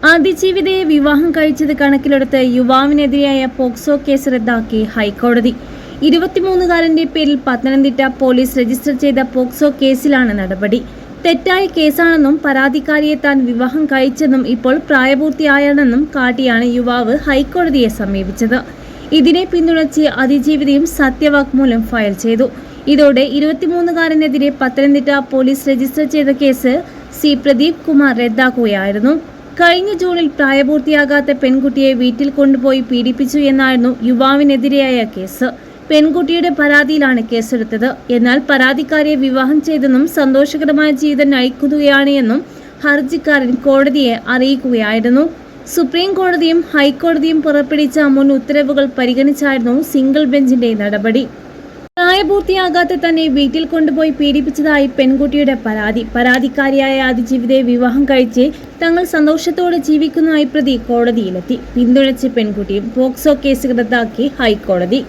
അതിജീവിതയെ വിവാഹം കഴിച്ചത് കണക്കിലെടുത്ത് യുവാവിനെതിരെയായ പോക്സോ കേസ് റദ്ദാക്കി ഹൈക്കോടതി. 23കാരന്റെ പേരിൽ പത്തനംതിട്ട പോലീസ് രജിസ്റ്റർ ചെയ്ത പോക്സോ കേസിലാണ് നടപടി. തെറ്റായ കേസാണെന്നും പരാതിക്കാരിയെ താൻ വിവാഹം കഴിച്ചെന്നും ഇപ്പോൾ പ്രായപൂർത്തിയായാണെന്നും കാട്ടിയാണ് യുവാവ് ഹൈക്കോടതിയെ സമീപിച്ചത്. ഇതിനെ പിന്തുണച്ച് അതിജീവിതയും സത്യവാങ്മൂലം ഫയൽ ചെയ്തു. ഇതോടെ 23കാരനെതിരെ പത്തനംതിട്ട പോലീസ് രജിസ്റ്റർ ചെയ്ത കേസ് സി പ്രദീപ് കുമാർ റദ്ദാക്കുകയായിരുന്നു. കഴിഞ്ഞ ജൂണിൽ പ്രായപൂർത്തിയാകാത്ത പെൺകുട്ടിയെ വീട്ടിൽ കൊണ്ടുപോയി പീഡിപ്പിച്ചു എന്നായിരുന്നു യുവാവിനെതിരെയായ കേസ്. പെൺകുട്ടിയുടെ പരാതിയിലാണ് കേസെടുത്തത്. എന്നാൽ പരാതിക്കാരിയെ വിവാഹം ചെയ്തെന്നും സന്തോഷകരമായ ജീവിതം നയിക്കുകയാണ് എന്നും ഹർജിക്കാരൻ കോടതിയെ അറിയിക്കുകയായിരുന്നു. സുപ്രീം കോടതിയും ഹൈക്കോടതിയും പുറപ്പെടുവിച്ച മുൻ ഉത്തരവുകൾ പരിഗണിച്ചായിരുന്നു സിംഗിൾ ബെഞ്ചിന്റെ നടപടി. പ്രായപൂർത്തിയാകാത്ത തന്നെ വീട്ടിൽ കൊണ്ടുപോയി പീഡിപ്പിച്ചതായി പെൺകുട്ടിയുടെ പരാതി. പരാതിക്കാരിയായ അതിജീവിതയെ വിവാഹം കഴിച്ച് തങ്ങൾ സന്തോഷത്തോടെ ജീവിക്കുന്നതായി പ്രതി കോടതിയിലെത്തി. പിന്തുണച്ച് പെൺകുട്ടിയും പോക്സോ കേസ് റദ്ദാക്കി ഹൈക്കോടതി.